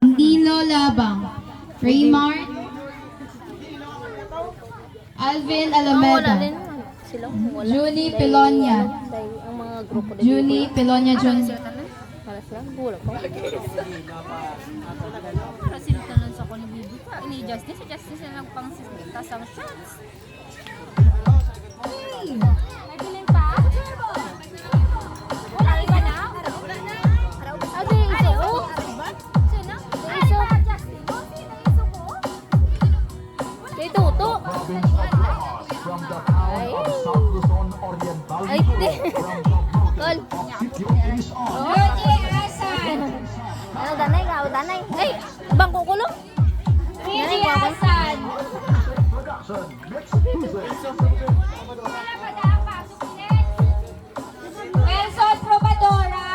Dilo Labang, Raymart, Alvin Wala Alameda, din. Sila. Wala. Junie Pilonia, Dahil ang mga grupo din. Junie Pilonia Jun. Para sila. Wala pa. Kasi tanan sa ko ni Bibi ka. Ini Justice na nagpang tasang shots. Nabilin pa? Wala iba na? Ate, iso ko. Sino? Iso. Justin. Okay, naiso ko. Kay Tuto. Ay. Ay, di. Tol. Georgie Asan, Ano, danay ka? Danay. Ay, bangko kulong. Gigi Asan, Nelson Probadora,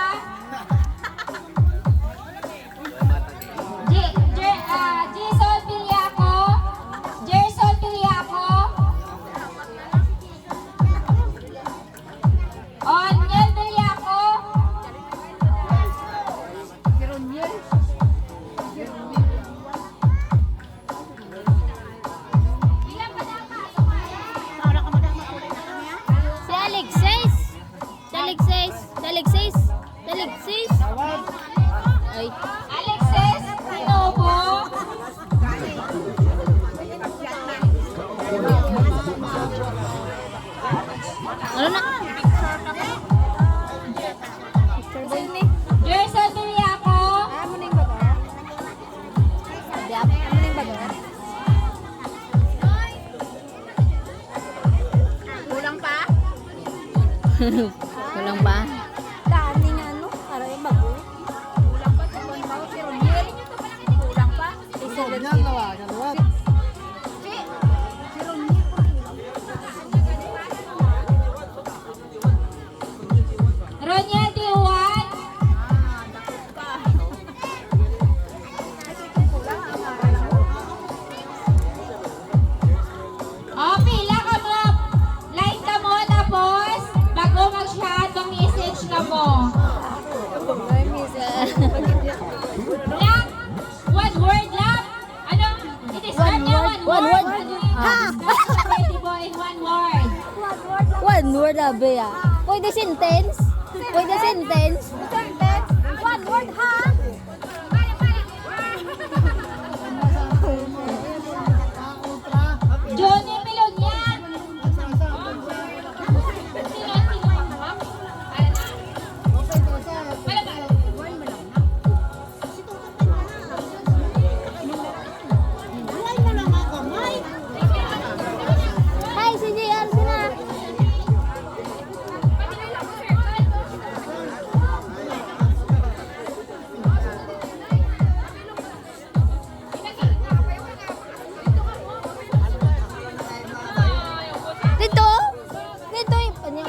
Jason Piliaco, Gerson Piliaco, Oniel Piliaco, Si Alexis. Si Alexis. Si Alexis. Si Alexis. Ay. Alexis Pinobo, Ano na? Gerson Piliaco, Kulang ba? Dami nga no. Para yung bago. Kulang pa. Kulang pa. Pero niya. Kulang pa. Roniel Diwan, pila ka mo. Line ka mo tapos bago mag-shot, mag-message ka mo. Lap, one word lap. Ano? It is One niya, word, one word. Pwede mo in one word. One word abe ah. Pwede sentence? Pwede sentence? One word ha. Johnny Milonian. Hi, si JR sina. Dito? Dito yung panyo.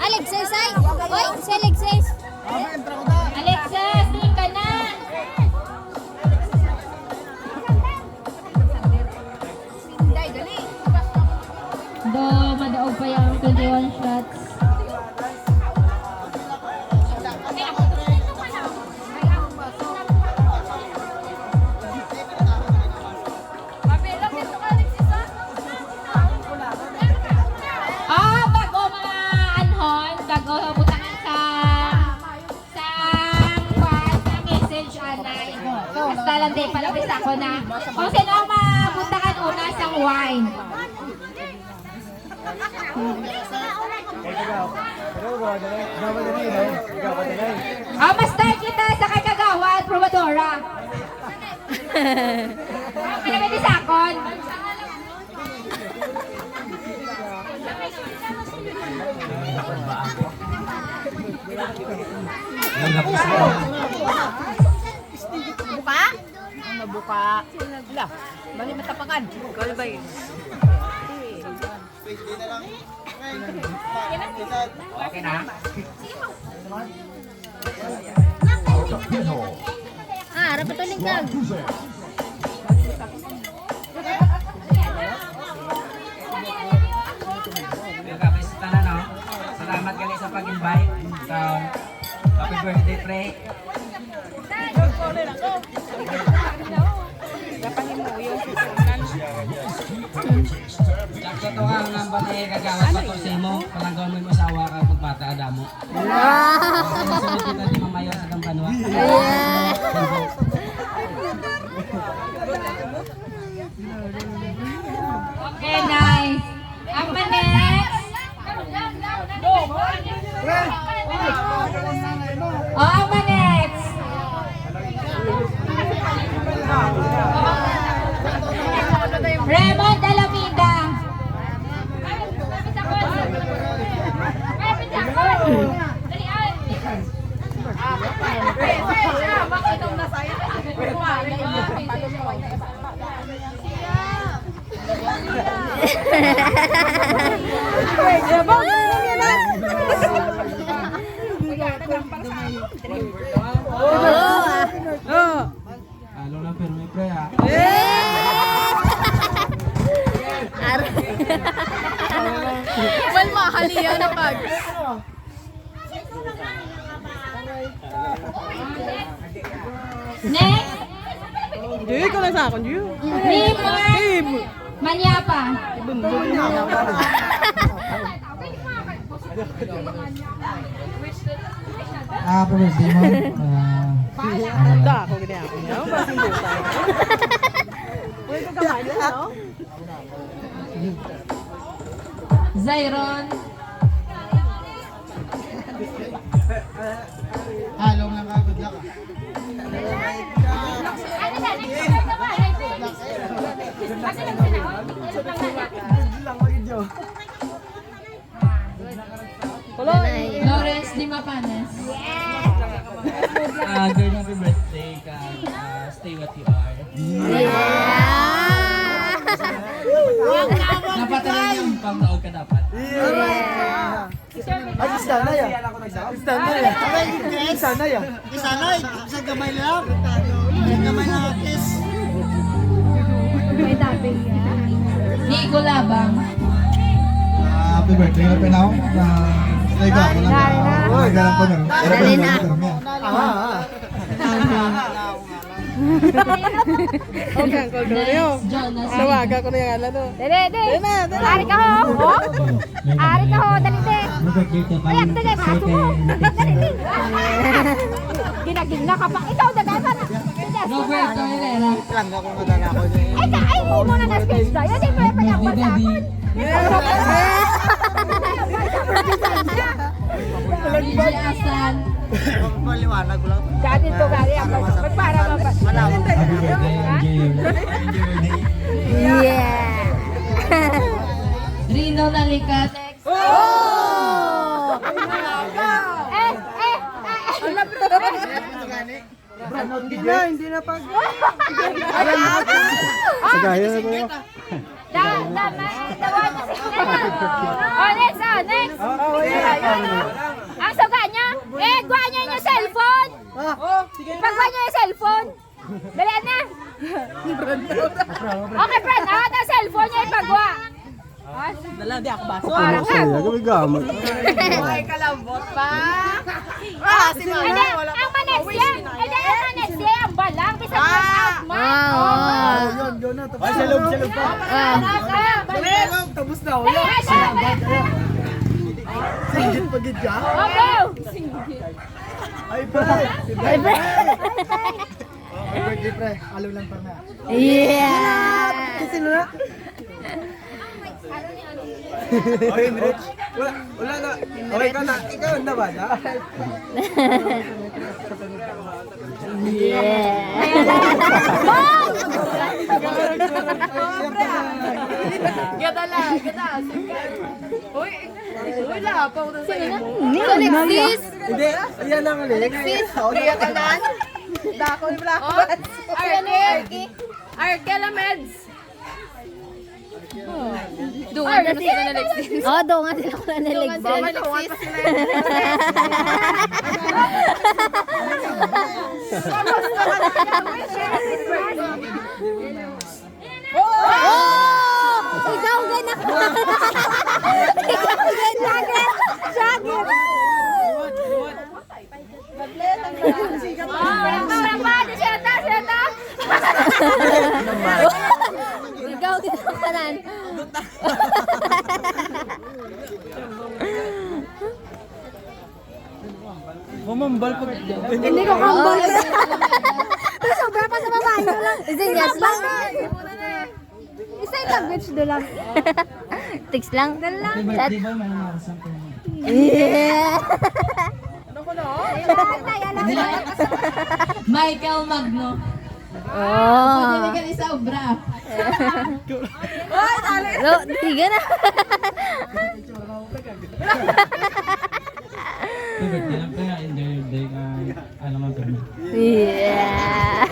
Alexis ay. Oy, si Alexis. Alexis, tingin ka na. Do, madaog pa yung 21 shots. Bago mga anhon, bago butangan sa message anay. Basta lang din, palabis ako na. Kung sino ang mabutakan una sa wine. Ma-start kita sa kagagawa at probadora. Palabis sa akon. Buka? Ano buka? Wala. Bali matapakan. Kali ba yun? Okay na? Ah, harap ito lingkag. Sakto to nga ang bali kagawad pa to sa imo. Palanggaw mo yung asawa ka pagpata adamo. Sunod kita di mamayo sa kampanwa. Okay, nice. Ang next. Oh, ang next. Raymond Alameda. Halo na firme pre ha. Well, mahaliya na pag. Next. Hindi, ikaw na sa akin, Diyo. Raymond Manyapa. Happy birthday mo. Da, ako ganyan ako niya. Basing buta. Uy, ito kamay niya, no? Zyron. Halo lang ka, good luck. Lawrence Di Mapanes. Girl, happy birthday ka. Stay what you are. Dapat talaga yung pang-naog ka dapat. Ay, isanay ah. Isanay ah. Isanay ah. Isanay. Isang gamay lang. Isang gamay lang at least. Nico Labang. Happy birthday. Happy now. Stay ka. Ganang pa nun. Dali na. Okay, ang call ko na yun. Jonas. Tawagan ko na yung alam, no? Dede. Ari ka ho. Ari ka ho, dali de. Ayak de maso mo. Ginaging na ka pa. Ikaw dagay pa na. Roberto Herrera. Lang ako madala ko niya. Ay, hindi mo na na-speech na. Yan, hindi mo pa yung Baby Daddy. DJ Asan. Maliwanag ko lang. Gatin to, gari ang para mabas. Malawag. Happy birthday, enjoy. Yeah. Rino Nalikat. Oh! Hindi na pag. Sagaya na tayo. Next. Ang suga niya, guha niya yung cellphone. Pagguha niya yung cellphone. Dali na. Okay, friend. Ang cellphone niya ipagguha. Dala, di ako baso. Parang ka. Gawin gamot. Ay, kalambot pa. Si Hindi, ang manex niya. Hindi, ang manex niya. Ang balang. Bisa ko out man. Yun na. Ay, salog pa. Tapos na. Singgit pagid ka? Go! Ay, pre. Ay, birthday, pre. Alo lang pa na. Yeah! Kasi na. Oy, Rich. Wala na. Okay ka na. Ikaw na ba na? Gata. Uy, wala pa ako sa iyo. Alexis! Hindi. Yan ang ulit. Kaya tanan. Dako yung black bats. Arkel Meds. Dungan na sila na Alexis. Oo, dungan sila ko na Alexis. Ikaw gana ka! Ikaw gana ka! Shaggy! naman. Ikaw dito ka nan. Mamambal pag... Hindi ko kambal. Sobra pa sa babae lang. Isinyas lang. Isa yung language do lang. Text lang. Happy birthday boy, mananarasan ko. Yeah. Michael Magno. Oh. Hindi ka isa obra. Lo, tiga na. Happy birthday lang kaya, enjoy your day ka. Ano man to. Yeah.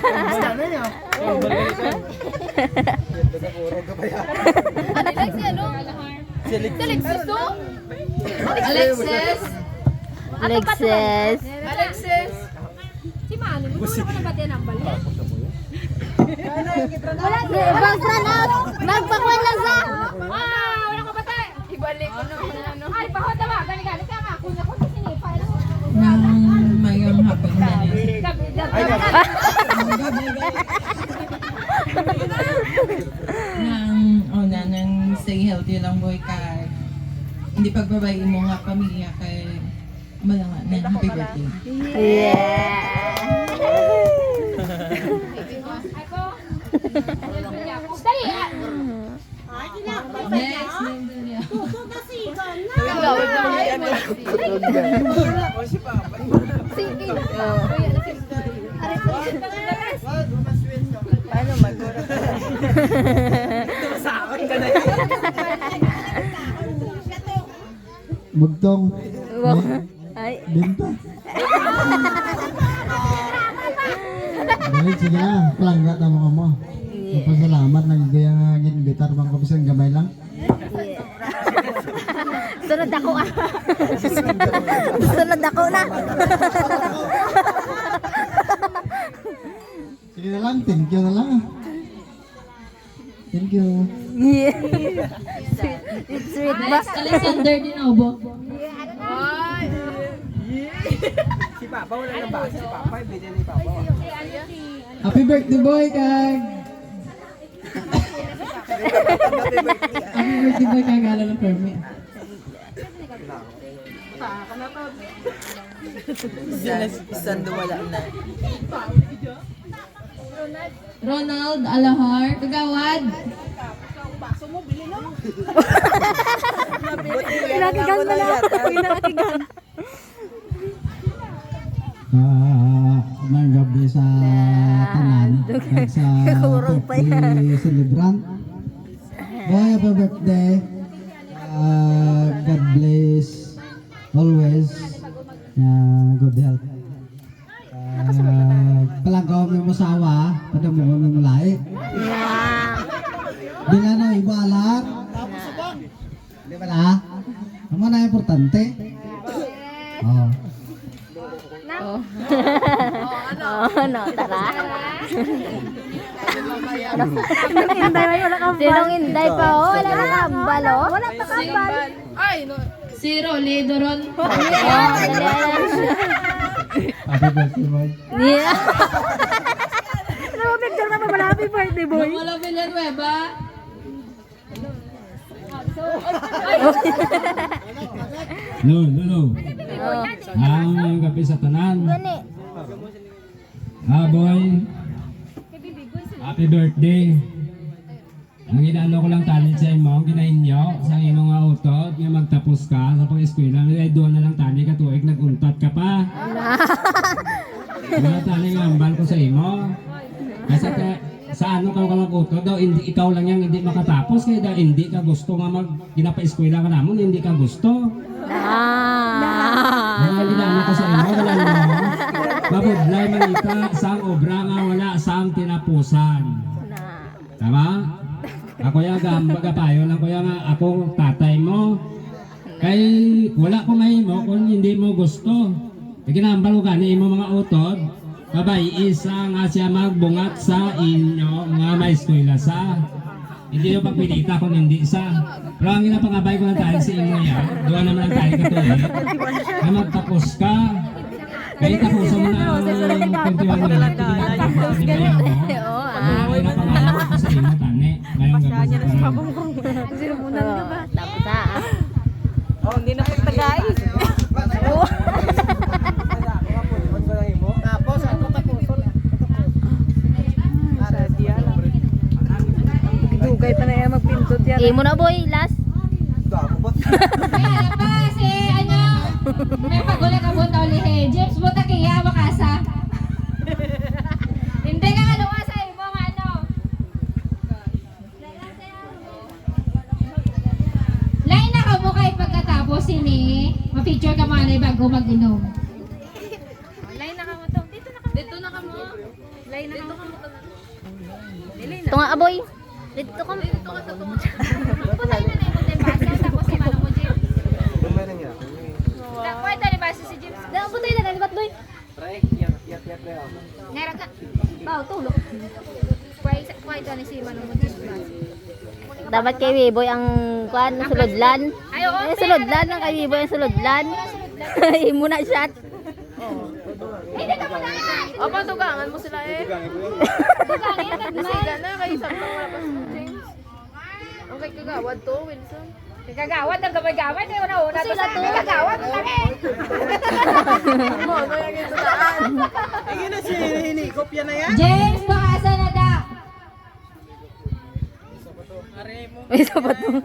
Ano lang si ano? Alexis to? Alexis. Alexis. Alexis. Si Manu, mo na ba din ang balik? Wala, bang run out. Magpakuan lang sa. Wala ko patay. Ibalik ko na. Ay, pakot na ba? Gani-gani ka nga. Kunya ko sa sinipa. Nang mayroong hapon na nang una nang stay healthy lang boy kay hindi pagbabayi mo nga pamilya kay malanga na happy birthday. Yeah. Dali. Next name Delia. Paano magura ka? Tumasakot ka na yun. Mugtong. Ay. Binta. Dahil sige na, palangga na mo mo. Pasalamat nagigaya nga ginbitar bang kabisang gamay lang. Sunod ako ah. Sunod ako na. Sige na lang, thank you na lang. Thank you. Yeah. It's sweet ba? Next, Alexander Dinobo. Si Papa, wala na ba? Si Papa, ibigyan ni Papa. Happy birthday boy kag. Happy birthday boy kag gala ng permit. Isang wala na. Ronald Alahar. Kagawad. Pinakigan mo na. Pinakigan. May gabi sa tanan at sa birthday celebrant. Boy, happy birthday. God bless always. Good health. Palanggaw mo yung masawa, padamo mo yung mulai. Di na no, ibalar. Di ba na? Ano na importante? Oh. No, tara. Sinong inday pa oh? Wala na kambal oh? Wala pa kambal. Si Rolly Doron. Happy birthday, boy. Yeah. Ano mo picture naman wala happy birthday boy? Wala Villanueva. No. Oh. Ang gabi sa tanan. Gani. Boy. Happy birthday. Ang inaano ko lang tali sa imo, ginainyo sa imong nga utot nga magtapos ka sa pag-eskwela, ay doon na lang tali ka tuig naguntat ka pa. Wala tali nga ambal ko sa imo. Kasi sa ano ka mag-utot daw, hindi ikaw lang yang hindi makatapos kaya daw hindi ka gusto nga ginapa-eskwela ka namon, hindi ka gusto. Mga ginano ko sa imo, wala mo. Mabudlay manita sang obra nga wala sang tinapusan. Tama? Ako yung magapayo lang ko yung ako tatay mo. Kay wala ko mahimo kung hindi mo gusto. Ginambal ko kani mo mga utod. Babay isa nga siya magbungat sa inyo nga may eskwela sa. Hindi yung pagpilita kung hindi sa. Pero ang ginapangabay ko lang tayo sa inyo yan. Doon naman ang tayo katuloy. Na magtapos ka. Kaya tapusan mo na ang 21 minutes. Hindi ba yan mo? Ang ginapangabay ko sa Dugay pa na yan magpindot yan. Eh mo na boy, last. Kaya pa si ano, may pagula ka buta ulit. James, buta kaya makasa. Hindi ka ano sa imo nga ano. Lain na ka mo kay pagkatapos ini. Ma-picture ka man bago mag-inom. Ito nga aboy. Dito ka. Putay na na yung basa tapos si Mano mo James. Kwenta ni basa si James. Da putay na ganibat boy. Nera ka. Bao tulog. Kwenta ni si Mano mo James. Dapat kay Wiboy ang kuan sulodlan. Ay, oo, Eh sulodlan ang kay Wiboy ang sulodlan. Imo na shot. Hindi ka muna naman. O, patugangan mo sila eh. Nasiga na, kayo isang lang wala pa si James. Ang kay kagawad to, Wilson. Kagawad ang gabay-gabay. Hindi una-una to sa kagawad. Ang laki. Mo, ano yung ito daan? Ay, na si Helikop yan na yan. James, bakasa na da. May sapat mo.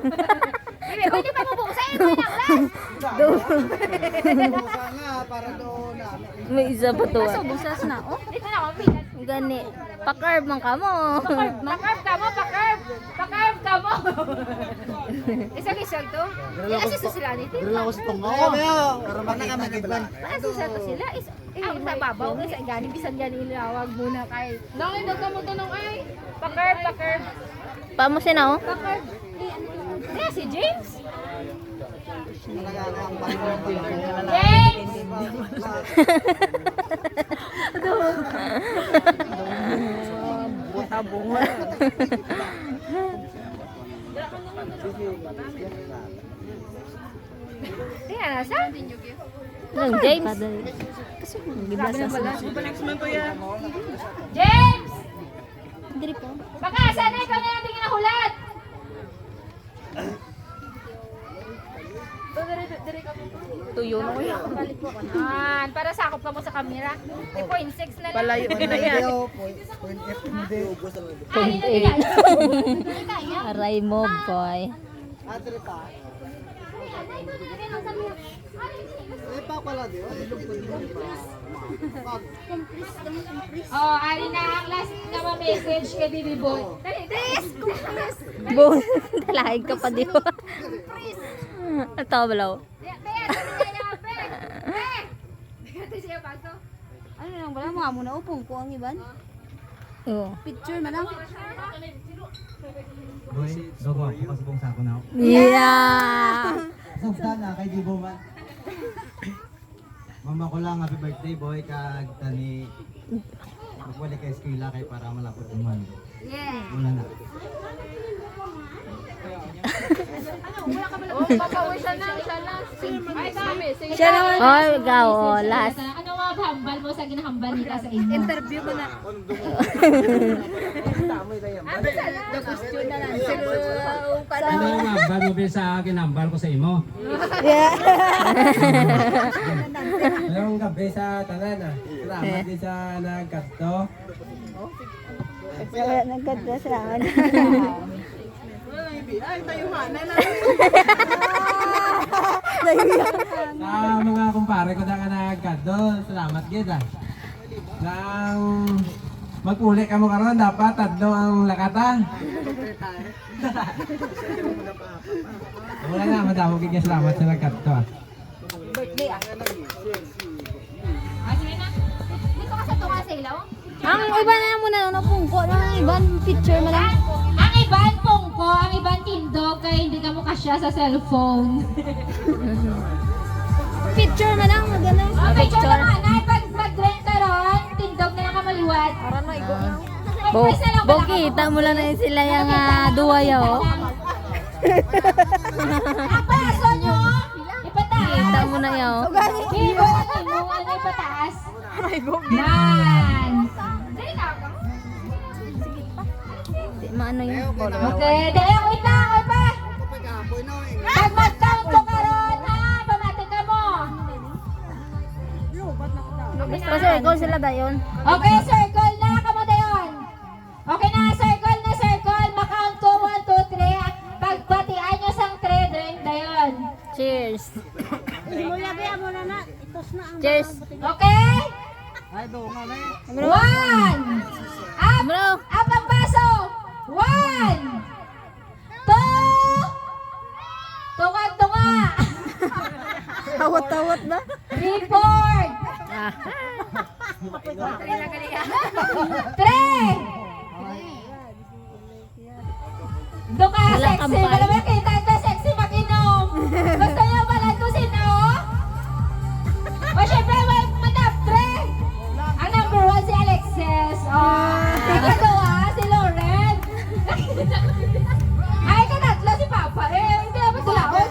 Hindi, pwede pa mabuksan. Ito yung last. Busa nga, para doon na. May isa pa to. Busas na. Oh, dito na ako. Pinas. Gani. Pa-curve man ka mo. Pakarve ka mo, pakarve ka mo. Isang-isang to. I-assist sila nito. Pero ako sa tungo. Para makita kita. I-assist to sila. Ang sa babaw. Isa gani, bisan gani ilawag muna kay. Nakinig ka mo tanong ay. Pakarve. Pa mo siya na oh. Pakarve. Kaya si James. James! Tingnan nasa? Nang James. Giblas na sila. James! Diri po. Baka sana ikaw na natin ginahulat. Tuyo na kuya. Para sakop ka mo sa camera. 0.6 na lang. Palayo na yan. Point F hindi. Ay, hindi kaya. Aray mo boy. Adre pa. Eh pa pala di. Oh, ari na ang last na message kay Bibi Boy. Dali, Des! Bon. Dalahig ka pa di ba? Ito balaw. Ano lang ba mga muna upong ko ang iban? Oo. Picture man lang. Boy, dogo ako pasubong sa ako na. Yeah. Sabda na kay Gibo man. Mama ko lang happy birthday boy kag tani. Magwali kay eskwela kay para malapot man. Yeah. Una na. Oh, papawisan na, isa na. Ay, dami. Sige. Siya naman. Oh, ikaw oh, last. Ano mga hambal mo sa ginahambal nila sa inyo? Interview mo na. Ano yung hambal mo ba sa akin, hambal ko sa imo? Ngayong gabi sa tanan ah. Salamat din sa nagkasto. Nagkadra sa akin. Sa mga kumpare ko na ka nagkasto, salamat gid ah. Nang mag-uli ka mo karon dapat tatlo ang lakata. Wala na, madamo gid salamat sa nagkasto ah. Sige na. Dito ka sa tunga sa ilaw. Ang iba na muna no pungko ng iban picture mo lang. Ang iban pongko, ang iban tindog kaya hindi ka mo kasya sa cellphone. Picture mo lang magana. Oh, picture naman. Ay, pag mag-renta ron, tindog na lang kamaliwat. Para na, igo na. Bokita mo lang na yun sila yung duwaya oh. Ang paso nyo, ipataas. Kita mo na yun. Bibo, ano ipataas? Yan. Dali ka. Maano yung Okay, dali ako ita, okay pa. Pag mag-count ko karon, ha, pamati ka mo. Kasi ikaw sila dayon. Okay, circle na, kamo dayon. Okay na, circle na, circle. Ma-count ko, 1, Cheers. Okay? Ay, doon nga na eh. 1. Up! Up ang baso! 1. 2. Tunga-tunga! Tawat-tawat ba? 3, 4. 3. Doon ka, Walang sexy. kampay. Malamang kita ito, sexy mag-inom. Gusto niyo balantusin, no? O, syempre, madam, 3. Ang number 1 si Alexis. Ikaw, si Lauren. Ay, kanatlo si Papa. Hindi naman tulaon.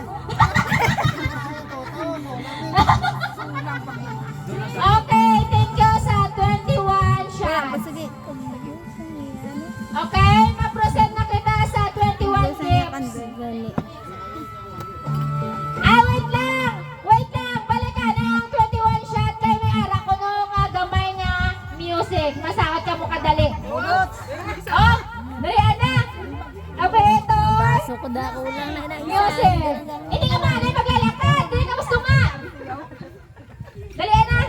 Okay, thank you sa 21 shots. Sige. Okay, ma-proceed na kita sa 21 tips. Wait lang! Wait lang! Balikan ang 21 shot kay may ara ko nung gamay nga music. Masakot ka mo kadali. Oh! Dalian na! Okay, ito! Baso ko da kulang na na Music! Hindi ka maaari maglalakad! Hindi ka gusto nga! Dalian na!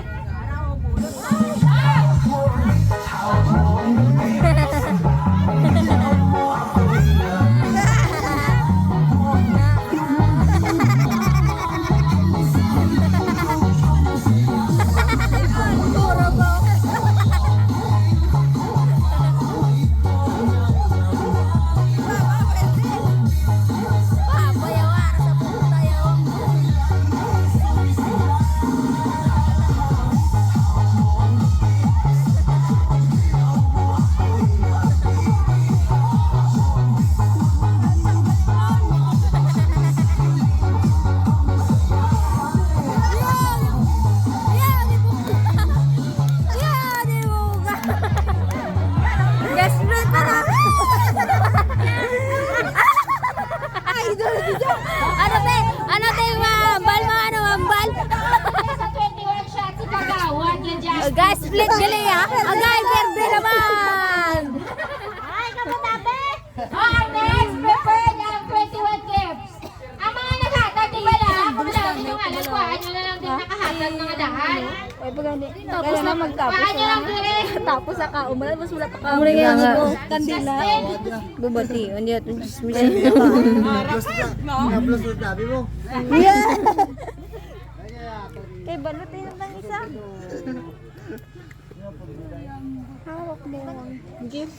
Ano te, mambal mga ano, mambal? Sa 21 shots, ikagawad yan dyan. Guys, split gali ha. Agay, verde naman. Ang next, prepared ang 21 gifts. Ang mga naghatag, di ba na? Kung wala ang sinungalan, kuhaan nyo na lang din nakahatag mga daan. Tapos na magtapos. Kuhaan nyo lang din eh. Tapos sa kauman, mas wala pa ka. Muna nga ako. Kandila. Bubati. Hindi ito. Plus na. Plus na tabi mo. Kay balutin lang isa. Hawak mo. Gift.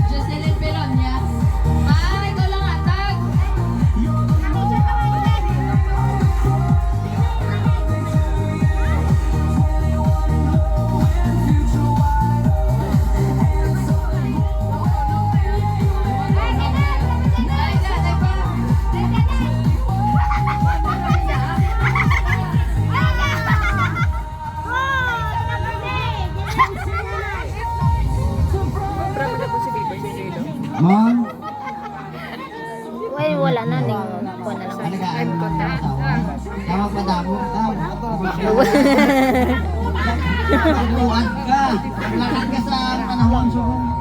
Jocelyn Peronia. Ikaw lang hatag. Mom? Well, wala na. Ning ko na lang. Alagaan mo ang asawa. Tawag pa damo. Tawag ka. Lakad ka sa panahon subong.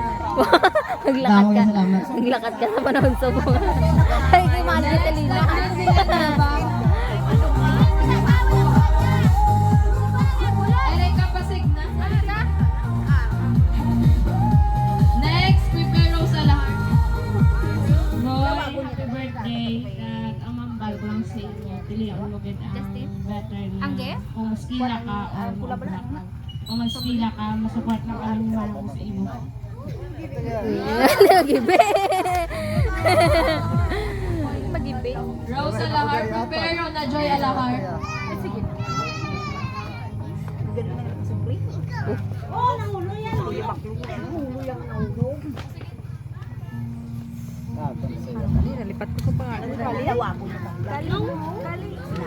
Naglakad ka. Salamat. Naglakad ka sa panahon sa buwan. Ay, kay Mali Catalina. Aray ka pasig na. Next, prepare Rosa lahat. Roy, happy birthday. At ang mambal ko lang sa inyo. Pili ang lugid ang better na. Ang gift? Kung maskila ka o mabla ka. Kung maskila ka, masupport na kami wala ko sa imo. Magibe. Rosa Lahar, prepare na Joy Alahar. Sige.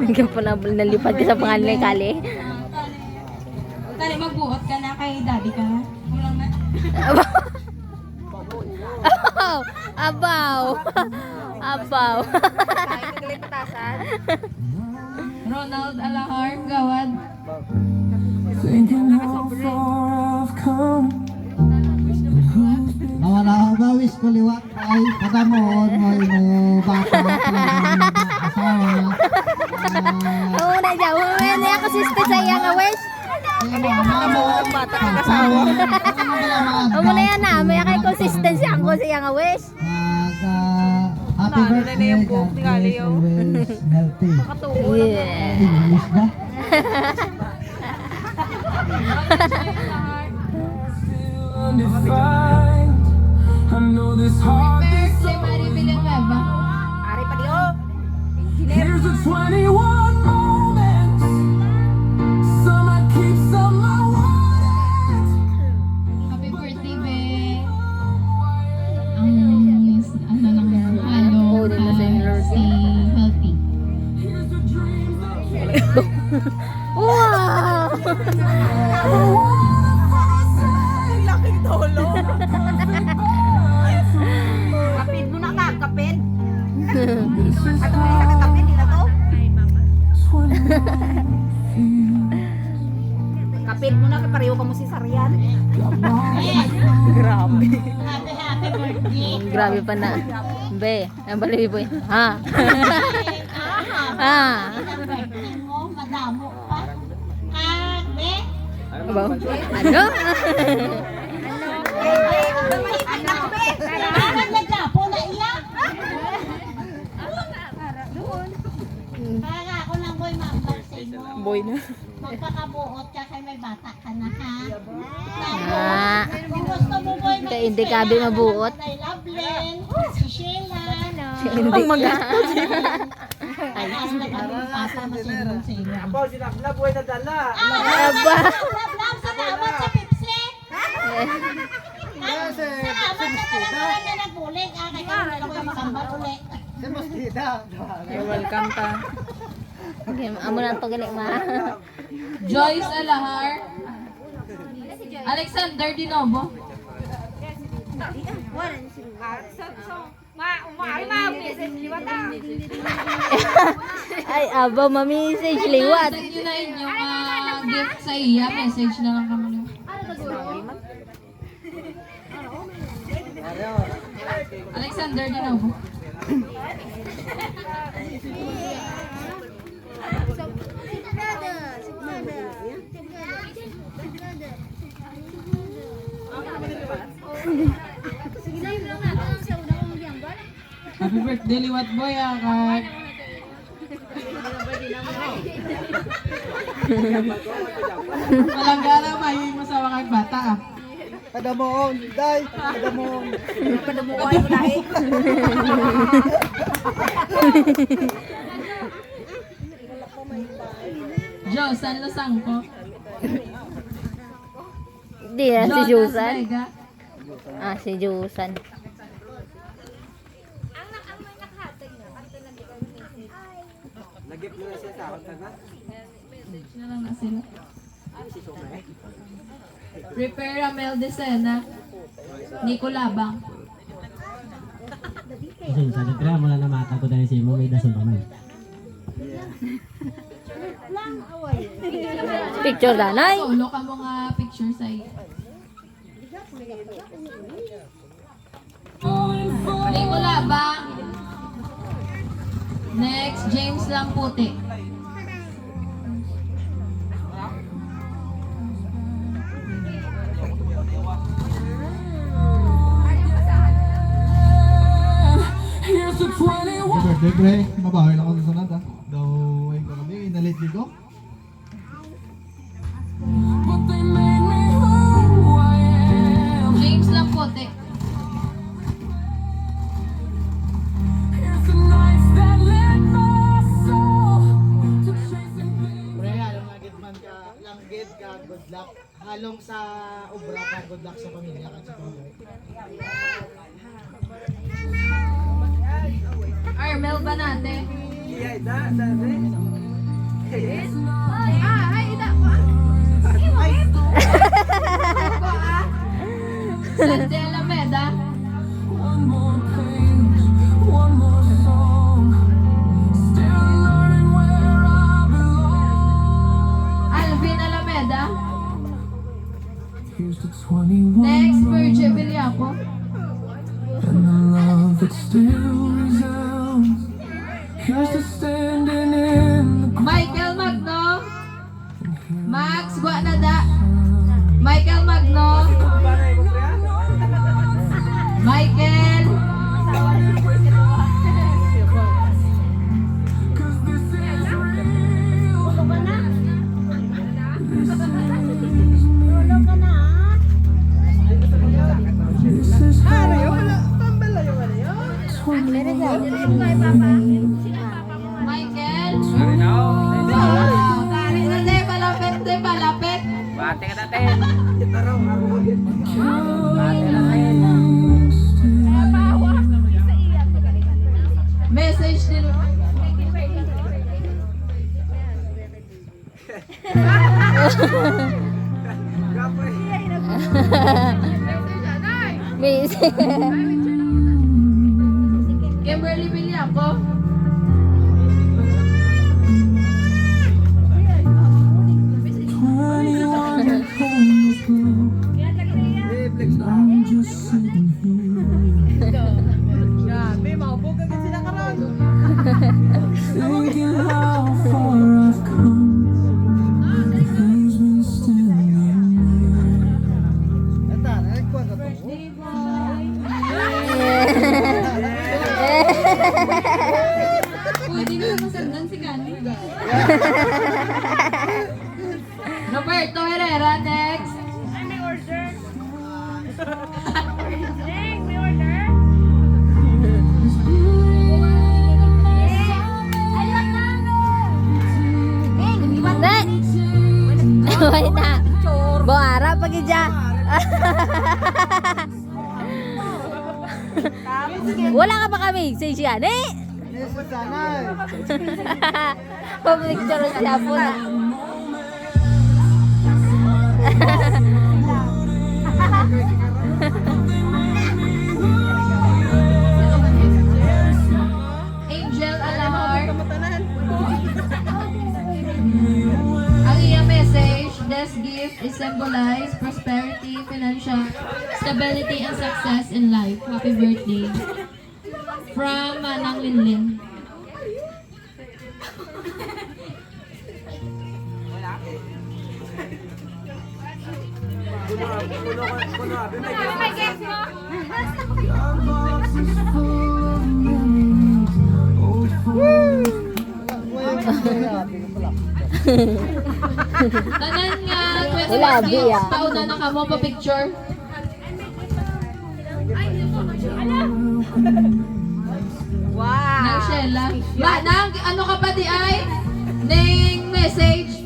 Hanggang po na nalipad ka sa pangalan ni Kali. Tali, magbuot ka na kay daddy ka. Kulang na. Abaw! Abaw! Ronald Alahar, gawad. Nawala ako ba, wis ko liwat ay padamoon mo yung bata asawa. Oo na dyan. Uwi na ako sister sa iya nga wish. Amo na yan na. May akay consistency ang ko sa iya nga wish. Happy birthday, God bless, always healthy. Yeah. English ba? Birthday, Mari Villanueva. Ari pa diyo. Here's a 21 moments. Some I keep, some I wanted. Happy birthday, Be. Ang ano lang, ano, Oo, din na sa inyo. si Healthy. Here's a dream that Wow! Laking tolo. Kapit mo na ka, kapit. Ano may kakapit nila to? Kapit mo na, pareho ka mo si Sarian. Grabe. Grabe pa na. Be, ang baliwi po yun. Ha? Ha? Ano? Ano? Boy na. Magpakabuot ka kay may bata ka na ha. Ah. Kung gusto mo boy, Kaya hindi kabi mabuot. Ay Loveland, si Sheila. Hindi ka. Ay, pasa masinong sa inyo. Ako, sinablab, buhay na dala. Aba. Love, salamat sa Pepsi. Salamat sa talagang na nagulig. Kaya na lang kayo makambal ulit. Welcome ka. Okay, amo na ito galing ma. Joyce Alahar. Alexander Dinobo. Ay, aba, ma-message liwat. Send nyo na inyong gift sa iya. Message na lang kami. Alexander Dinobo. Happy birthday, Liwat Boy, Akak. Walang gara, mahihi mo sa wakag bata, ah. Padamoon, day, padamoon. Padamukuhan mo dahil. Jo, San Losangko. Hindi na, si Jonas Jusan. Vega. Ah, si Jusan. Nagip mo na siya sa akin na. Message na lang na sila. Prepare Amel Decena. Nico Labang. Kasi sa nagkira mo na mata ko dahil si mo may dasan pa man. Picture danay. Solo ka mo nga picture sa iyo. Nico Labang. Next, James Lang Puti. Here's a 21. Birthday, pre. Mabawi lang ako sa sunod, ha. Daw, ayun ko kami, inalit ko. But they made me who I am. James Lang Puti. Here's the nights that led my soul to chasing things. Pre, alam nga gid man ka, lang gid ka, good luck. Ha? along sa obra ka, good luck sa pamilya ka sa pamilya. Armel Banate. Sandy Alameda. Alvin Alameda. Next, Virgie Villaco. Michael Magno. Max Guanada. Michael Magno. Michael. Michael. Hindi, palapit. Hindi, palapit. Bate ka natin. Message din. Miss. Kimberly Villaco. May maubog agad sila karon. Ata, nagkuha ka to. Pwede na masandan si Gani. Roberto Herrera, next. Wait na. Buara pagi ja. Wala ka pa kami. Say siya. Ne. Yes, sana. Public charot siya po na. Angel Alahar. Ang iyang message, this gift is symbolize prosperity, financial stability, and success in life. Happy birthday. From Manang Linlin. Tanan nga, 20 Wala, gifts, Bia. pauna na ka mo pa picture. Wow. Nang Sheila. Ba, nang, ano ka pa di ay? Ning message.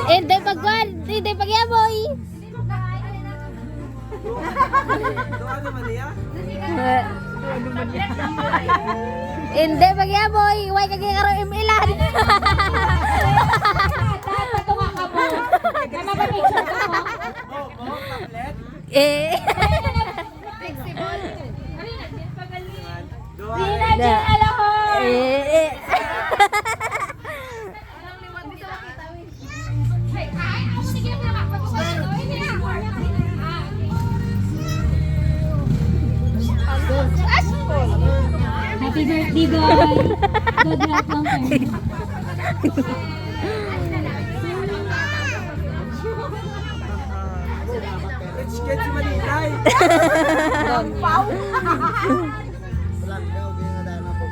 Hindi pagwan. Hindi pagyaboy. Hindi pagyaboy. Huwag kaging karo imilan. Patunga ka mo. Kama ba picture ka mo? Eh. Rina Jen Alahor. Eh. Happy birthday, boy. Good luck long term. Rich kid si Manitay. Walang daw, ginadaan na po.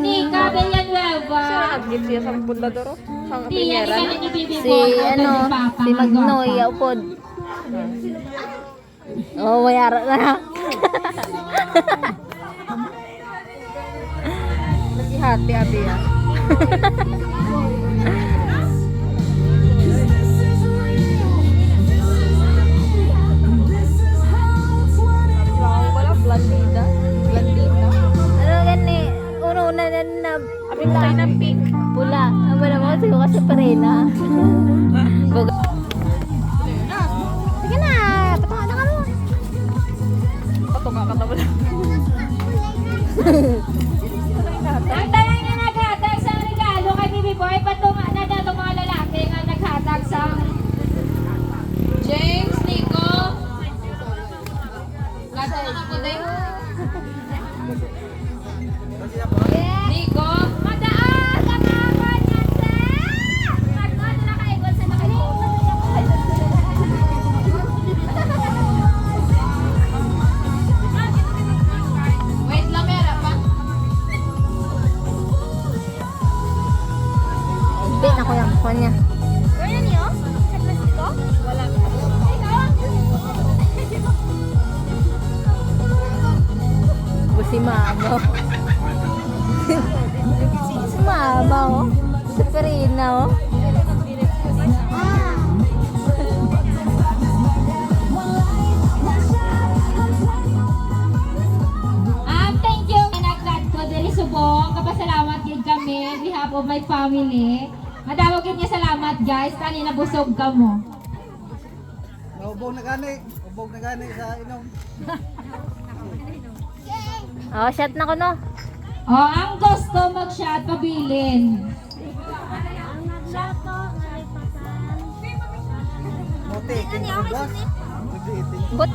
Nika Villanueva. Tiyan ka na ibibigay Si ano, si Magnoy upod. Oh, wayara na. Naghihati, abi yan. Wala, blandita. Blandita. Ano gani? Una-una na apin tayo ng pink. Pula. Ang wala mo, siguro kasi parena. Sige na, patunga na ka mo. Patunga ka na mo. Ang talang na naghatag sa regalo kay Bibi Boy, patunga na daw mga lalaki nga naghatag sa James, Nico. Kata na ako din. Nico, madaan ka na ako niyan, sir! Magkano na kayo kung saan kayo? Wait lang, meron pa. Hindi na ko yung phone niya. Wala niyo? Sa plastiko? Wala. Si Mama. Si Mama, oh. Si Perina, oh. Thank you. Nagkat ko diri subong. Kapasalamat gid kami on behalf of my family. Madawag gid niya salamat guys. Kanina busog ka mo. Ubog na gani sa inom. Oh, shot na ko, no? Oh, ang gusto mag-shot pabilin. Mote, king ubas. But,